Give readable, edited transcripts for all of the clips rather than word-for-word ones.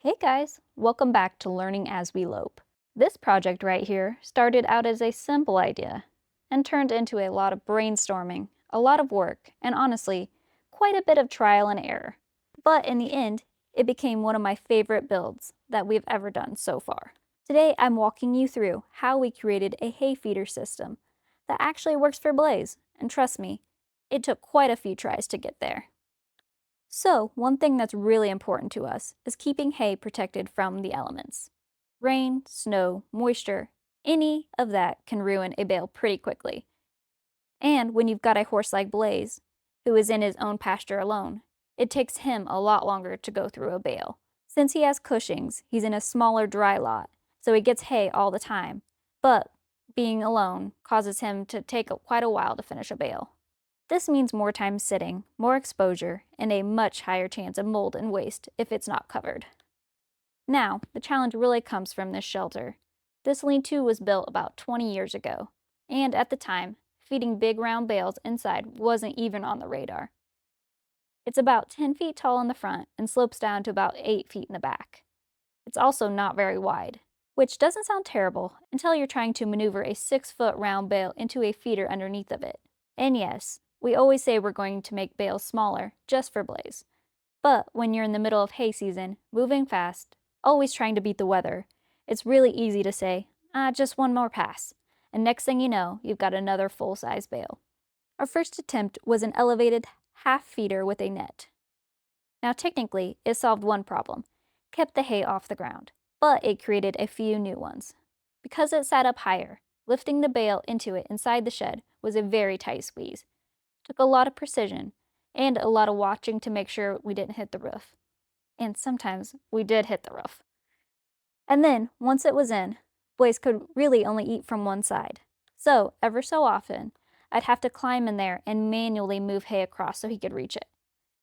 Hey guys, welcome back to Learning as We Lope. This project right here started out as a simple idea and turned into a lot of brainstorming, a lot of work, and honestly, quite a bit of trial and error. But in the end, it became one of my favorite builds that we've ever done so far. Today, I'm walking you through how we created a hay feeder system that actually works for Blaze, and trust me, it took quite a few tries to get there. So, one thing that's really important to us is keeping hay protected from the elements. Rain, snow, moisture, any of that can ruin a bale pretty quickly. And when you've got a horse like Blaze, who is in his own pasture alone, it takes him a lot longer to go through a bale. Since he has Cushing's, he's in a smaller dry lot, so he gets hay all the time. But being alone causes him to take quite a while to finish a bale. This means more time sitting, more exposure, and a much higher chance of mold and waste if it's not covered. Now, the challenge really comes from this shelter. This lean-to was built about 20 years ago, and at the time, feeding big round bales inside wasn't even on the radar. It's about 10 feet tall in the front and slopes down to about 8 feet in the back. It's also not very wide, which doesn't sound terrible until you're trying to maneuver a 6-foot round bale into a feeder underneath of it. And yes, we always say we're going to make bales smaller just for Blaze. But when you're in the middle of hay season, moving fast, always trying to beat the weather, it's really easy to say, just one more pass. And next thing you know, you've got another full-size bale. Our first attempt was an elevated half feeder with a net. Now technically, it solved one problem, kept the hay off the ground, but it created a few new ones. Because it sat up higher, lifting the bale into it inside the shed was a very tight squeeze. Took a lot of precision and a lot of watching to make sure we didn't hit the roof. And sometimes we did hit the roof. And then, once it was in, Blaze could really only eat from one side. So, ever so often, I'd have to climb in there and manually move hay across so he could reach it.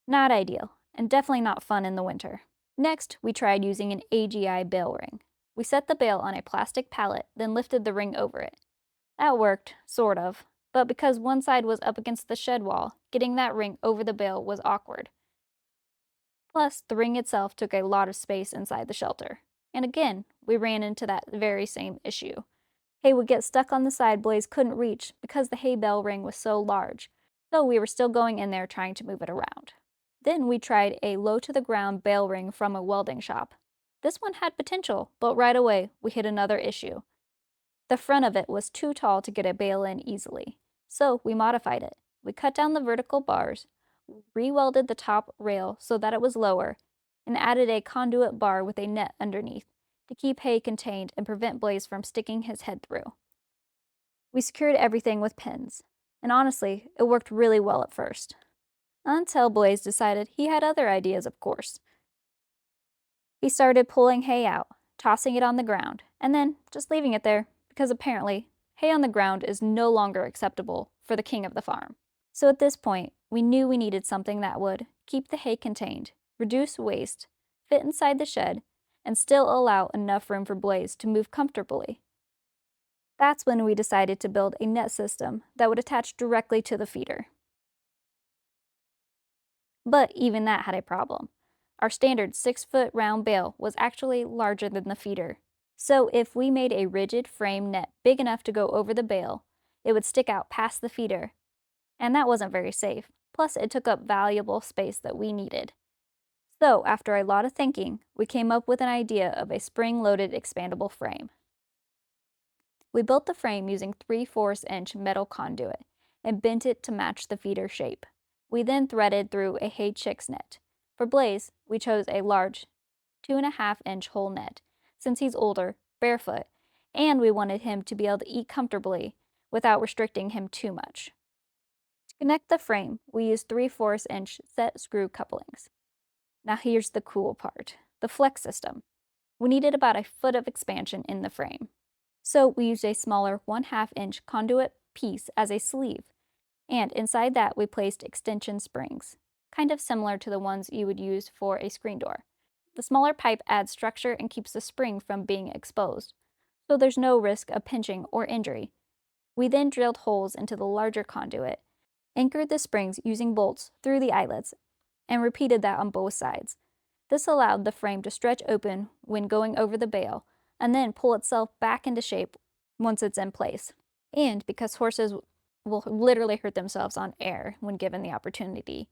Not ideal, and definitely not fun in the winter. Next, we tried using an AGI bale ring. We set the bale on a plastic pallet, then lifted the ring over it. That worked, sort of, but because one side was up against the shed wall, getting that ring over the bale was awkward. Plus, the ring itself took a lot of space inside the shelter. And again, we ran into that very same issue. Hay would get stuck on the side Blaze couldn't reach because the hay bale ring was so large, so we were still going in there trying to move it around. Then we tried a low-to-the-ground bale ring from a welding shop. This one had potential, but right away we hit another issue. The front of it was too tall to get a bale in easily, so we modified it. We cut down the vertical bars, re-welded the top rail so that it was lower, and added a conduit bar with a net underneath to keep hay contained and prevent Blaze from sticking his head through. We secured everything with pins, and honestly, it worked really well at first. Until Blaze decided he had other ideas, of course. He started pulling hay out, tossing it on the ground, and then just leaving it there, because apparently, hay on the ground is no longer acceptable for the king of the farm. So at this point, we knew we needed something that would keep the hay contained, reduce waste, fit inside the shed, and still allow enough room for Blaze to move comfortably. That's when we decided to build a net system that would attach directly to the feeder. But even that had a problem. Our standard 6-foot round bale was actually larger than the feeder. So if we made a rigid frame net big enough to go over the bale, it would stick out past the feeder. And that wasn't very safe. Plus, it took up valuable space that we needed. So, after a lot of thinking, we came up with an idea of a spring-loaded expandable frame. We built the frame using 3/4-inch metal conduit and bent it to match the feeder shape. We then threaded through a hay chicks net. For Blaze, we chose a large 2.5-inch hole net, since he's older, barefoot, and we wanted him to be able to eat comfortably without restricting him too much. To connect the frame, we used 3/4-inch set screw couplings. Now here's the cool part, the flex system. We needed about a foot of expansion in the frame. So we used a smaller 1/2-inch conduit piece as a sleeve, and inside that we placed extension springs, kind of similar to the ones you would use for a screen door. The smaller pipe adds structure and keeps the spring from being exposed, so there's no risk of pinching or injury. We then drilled holes into the larger conduit, anchored the springs using bolts through the eyelets, and repeated that on both sides. This allowed the frame to stretch open when going over the bale and then pull itself back into shape once it's in place. And because horses will literally hurt themselves on air when given the opportunity,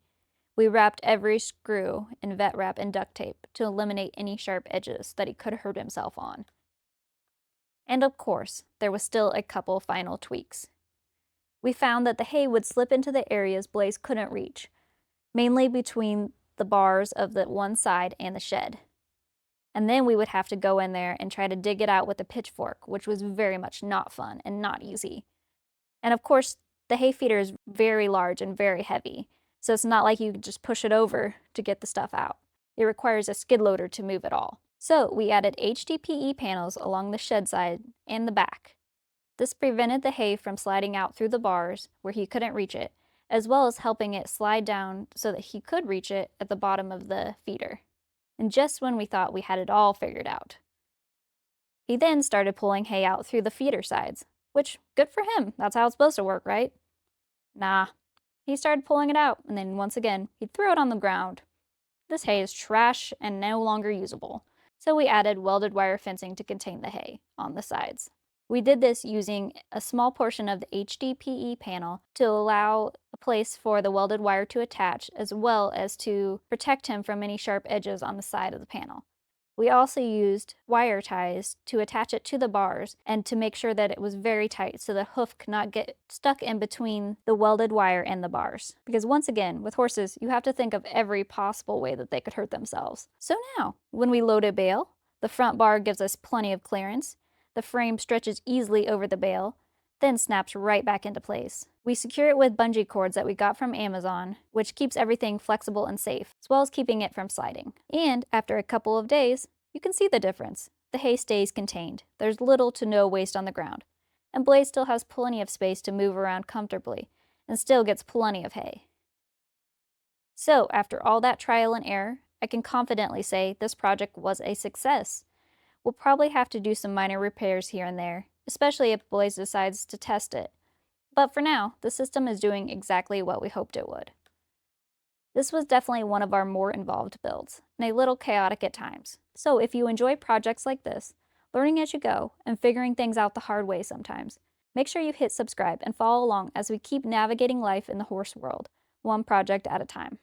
we wrapped every screw in vet wrap and duct tape to eliminate any sharp edges that he could hurt himself on. And of course, there was still a couple final tweaks. We found that the hay would slip into the areas Blaze couldn't reach, mainly between the bars of the one side and the shed. And then we would have to go in there and try to dig it out with a pitchfork, which was very much not fun and not easy. And of course, the hay feeder is very large and very heavy, so it's not like you could just push it over to get the stuff out. It requires a skid loader to move it all. So we added HDPE panels along the shed side and the back. This prevented the hay from sliding out through the bars where he couldn't reach it, as well as helping it slide down so that he could reach it at the bottom of the feeder. And just when we thought we had it all figured out. He then started pulling hay out through the feeder sides, which, good for him, that's how it's supposed to work, right? Nah. He started pulling it out, and then once again, he'd throw it on the ground. This hay is trash and no longer usable, so we added welded wire fencing to contain the hay on the sides. We did this using a small portion of the HDPE panel to allow a place for the welded wire to attach, as well as to protect him from any sharp edges on the side of the panel. We also used wire ties to attach it to the bars and to make sure that it was very tight so the hoof could not get stuck in between the welded wire and the bars. Because once again, with horses, you have to think of every possible way that they could hurt themselves. So now, when we load a bale, the front bar gives us plenty of clearance, the frame stretches easily over the bale, then snaps right back into place. We secure it with bungee cords that we got from Amazon, which keeps everything flexible and safe, as well as keeping it from sliding. And after a couple of days, you can see the difference. The hay stays contained. There's little to no waste on the ground. And Blaze still has plenty of space to move around comfortably, and still gets plenty of hay. So, after all that trial and error, I can confidently say this project was a success. We'll probably have to do some minor repairs here and there, especially if Blaze decides to test it. But for now, the system is doing exactly what we hoped it would. This was definitely one of our more involved builds, and a little chaotic at times. So if you enjoy projects like this, learning as you go, and figuring things out the hard way sometimes, make sure you hit subscribe and follow along as we keep navigating life in the horse world, one project at a time.